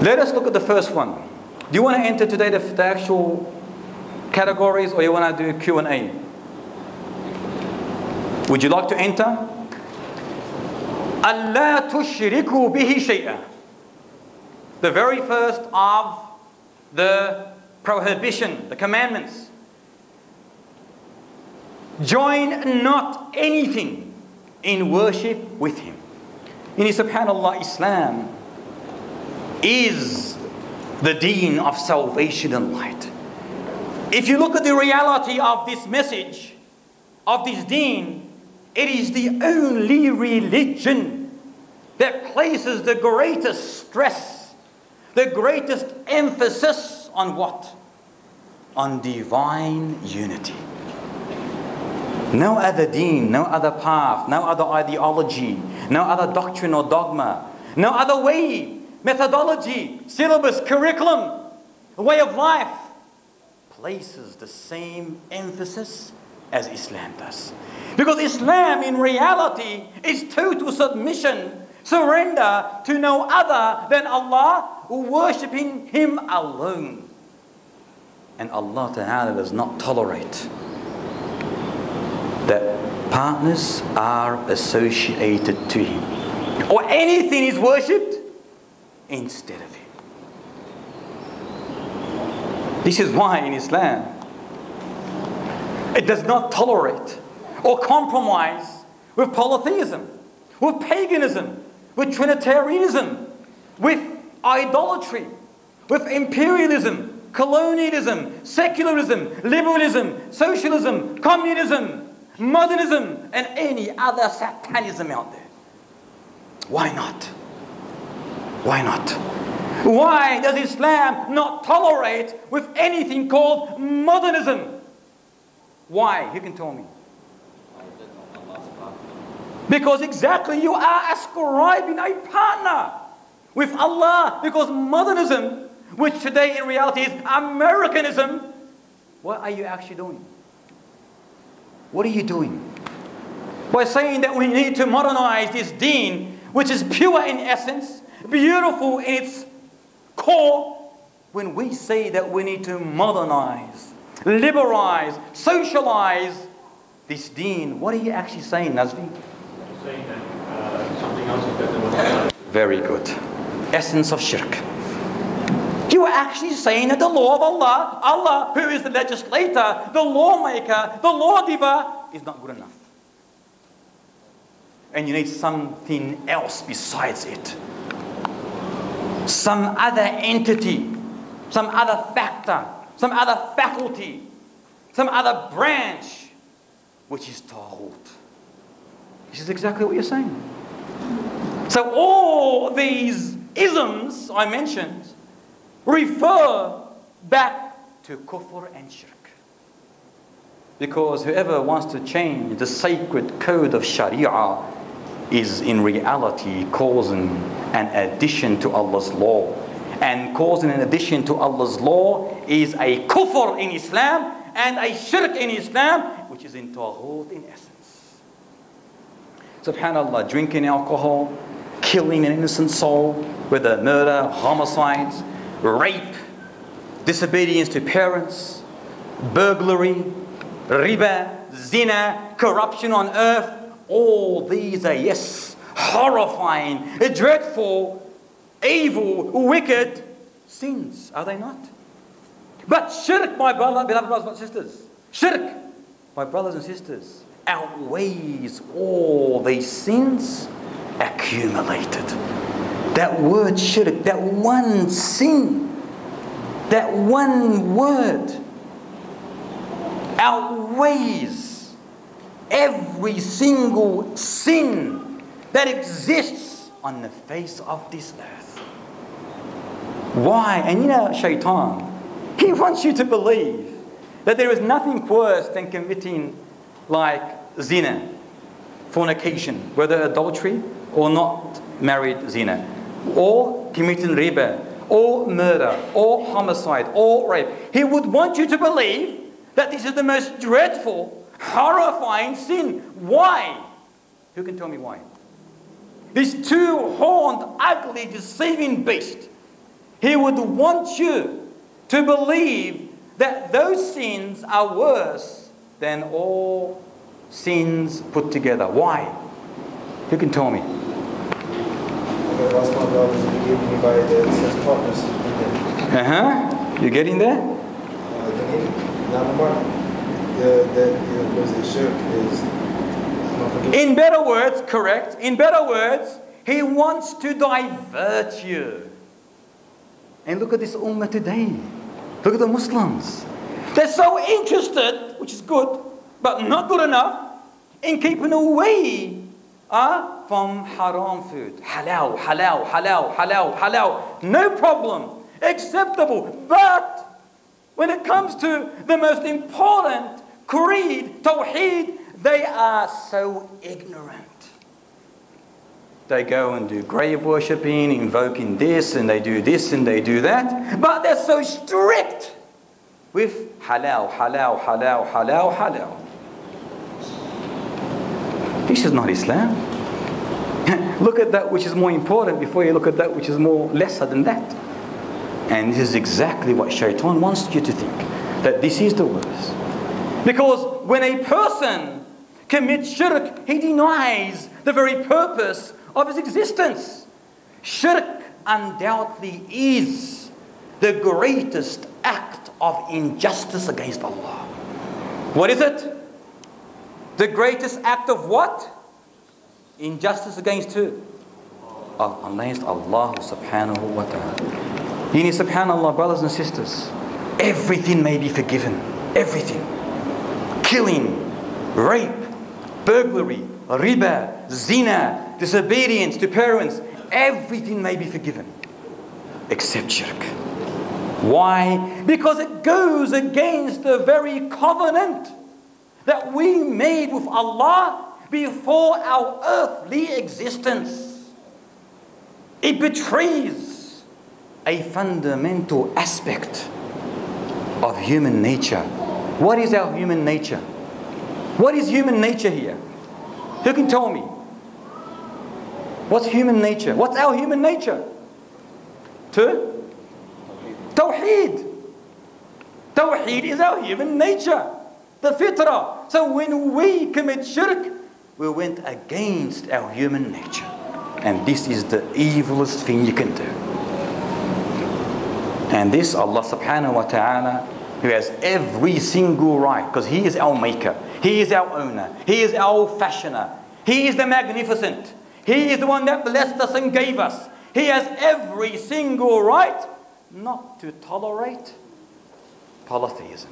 Let us look at the first one. Do you want to enter today the actual categories, or you want to do Q&A? Would you like to enter? Allah tushriku bihi shay'a. The very first of the prohibition, the commandments. Join not anything in worship with him. In subhanallah, Islam is the deen of salvation and light. If you look at the reality of this message, of this deen, it is the only religion that places the greatest stress, the greatest emphasis on what? On divine unity. No other deen, no other path, no other ideology, no other doctrine or dogma, no other way, methodology, syllabus, curriculum, way of life places the same emphasis as Islam does. Because Islam in reality is total submission, surrender to no other than Allah, worshipping Him alone. And Allah Ta'ala does not tolerate that partners are associated to Him, or anything is worshipped instead of Him. This is why in Islam it does not tolerate or compromise with polytheism, with paganism, with Trinitarianism, with idolatry, with imperialism, colonialism, secularism, liberalism, socialism, communism, modernism, and any other satanism out there. Why not? Why not? Why does Islam not tolerate with anything called modernism? Why? You can tell me. Because exactly you are ascribing a partner with Allah. Because modernism, which today in reality is Americanism, what are you actually doing? What are you doing? By saying that we need to modernize this deen, which is pure in essence, beautiful in its core, when we say that we need to modernize, liberalize, socialize this deen, what are you actually saying, Nazvi? I'm saying that something else is better than what Allah. Very good. Essence of shirk. You are actually saying that the law of Allah, Allah who is the legislator, the lawmaker, the lawgiver, is not good enough. And you need something else besides it. Some other entity, some other factor, some other faculty, some other branch, which is Tauhid. This is exactly what you're saying. So all these isms I mentioned refer back to kufr and shirk. Because whoever wants to change the sacred code of Sharia is in reality causing an addition to Allah's law. And causing an addition to Allah's law is a kufr in Islam and a shirk in Islam, which is in Tauhid in essence. Subhanallah, drinking alcohol, killing an innocent soul, whether murder, homicides, rape, disobedience to parents, burglary, riba, zina, corruption on earth, all these are, yes, horrifying, dreadful, evil, wicked sins, are they not? But shirk, my beloved brothers and sisters, shirk, my brothers and sisters, outweighs all these sins accumulated. That word shirk, that one sin, that one word outweighs every single sin that exists on the face of this earth. Why? And you know, Shaitan, he wants you to believe that there is nothing worse than committing like zina, fornication, whether adultery or not married zina, or committing riba, or murder, or homicide, or rape. He would want you to believe that this is the most dreadful, horrifying sin. Why? Who can tell me why? This two-horned, ugly, deceiving beast He would want you to believe that those sins are worse than all sins put together. Why? Who can tell me? You're getting there? In better words, correct. In better words, he wants to divert you. And look at this ummah today. Look at the Muslims. They're so interested, which is good, but not good enough, in keeping away from haram food. Halal, halal, halal, halal, halal. No problem. Acceptable. But when it comes to the most important creed, Tauhid, they are so ignorant. They go and do grave worshipping, invoking this, and they do this, and they do that. But they're so strict with halal, halal, halal, halal, halal. This is not Islam. Look at that which is more important before you look at that which is more lesser than that. And this is exactly what Shaitan wants you to think, that this is the worst. Because when a person commits shirk, he denies the very purpose of his existence. Shirk undoubtedly is the greatest act of injustice against Allah. What is it? The greatest act of what? Injustice against who? Against Allah subhanahu wa ta'ala. Subhanallah, brothers and sisters, everything may be forgiven. Everything. Killing, rape, burglary, riba, zina, disobedience to parents, everything may be forgiven except shirk. Why? Because it goes against the very covenant that we made with Allah before our earthly existence. It betrays a fundamental aspect of human nature. What is our human nature? What is human nature here? Who can tell me? What's human nature? What's our human nature? Tauhid. Tauhid is our human nature. The fitrah. So when we commit shirk, we went against our human nature. And this is the evilest thing you can do. And this Allah subhanahu wa ta'ala, who has every single right, because He is our maker, He is our owner, He is our fashioner, He is the magnificent, He is the one that blessed us and gave us. He has every single right not to tolerate polytheism,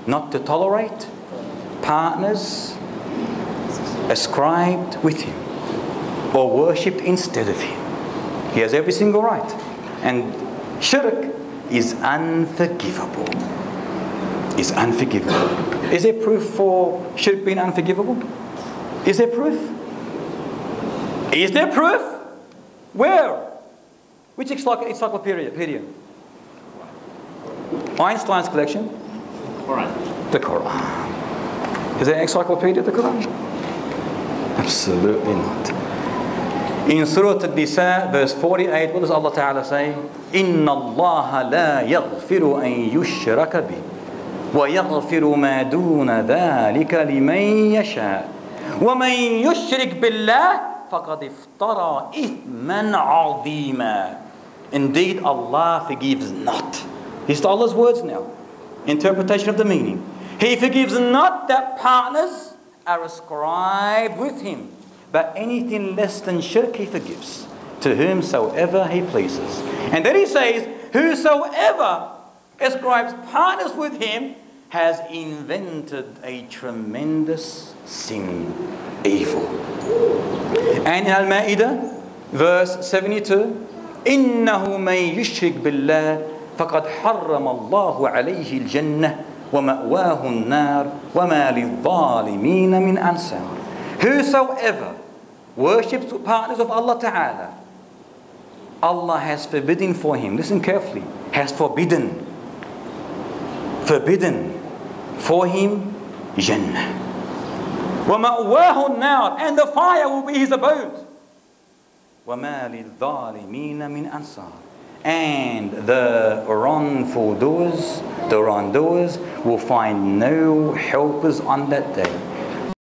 not to tolerate partners ascribed with Him or worshipped instead of Him. He has every single right. And shirk is unforgivable. Is unforgivable. Is there proof for shirk being unforgivable? Is there proof? Is there proof? Where? Which encyclopedia? Einstein's collection? Qur'an. The Qur'an. Is there an encyclopedia of the Qur'an? Absolutely not. In Surah An-Nisa, verse 48, what does Allah Ta'ala say? إِنَّ اللَّهَ لَا يَغْفِرُ أَن يُشْرَكَ بِهِ وَيَغْفِرُ مَا دُونَ ذَلِكَ لِمَن يَشَاءُ وَمَن يُشْرِكْ بِاللَّهِ فَقَدْ افْتَرَى إِثْمًا عَظِيمًا. Indeed, Allah forgives not. These are Allah's words now. Interpretation of the meaning. He forgives not that partners are ascribed with Him, but anything less than shirk He forgives to whomsoever He pleases. And then He says, whosoever ascribes partners with Him has invented a tremendous sin, evil. And in Al-Ma'idah, verse 72, إِنَّهُ مَن يُشْرِكْ بِاللَّهِ فَقَدْ حَرَّمَ اللَّهُ عَلَيْهِ الْجَنَّةِ وَمَأْوَاهُ النَّارِ وَمَا لِلظَّالِمِينَ مِنْ أَنصَارٍ. Whosoever worships partners of Allah Ta'ala, Allah has forbidden for him, listen carefully, has forbidden for him Jannah. وَمَأْوَاهُ النَّارِ, and the fire will be his abode. وَمَا لِلظَّالِمِينَ مِنْ أَنصَارٍ, And the wrongful doers, the wrongdoers, will find no helpers on that day.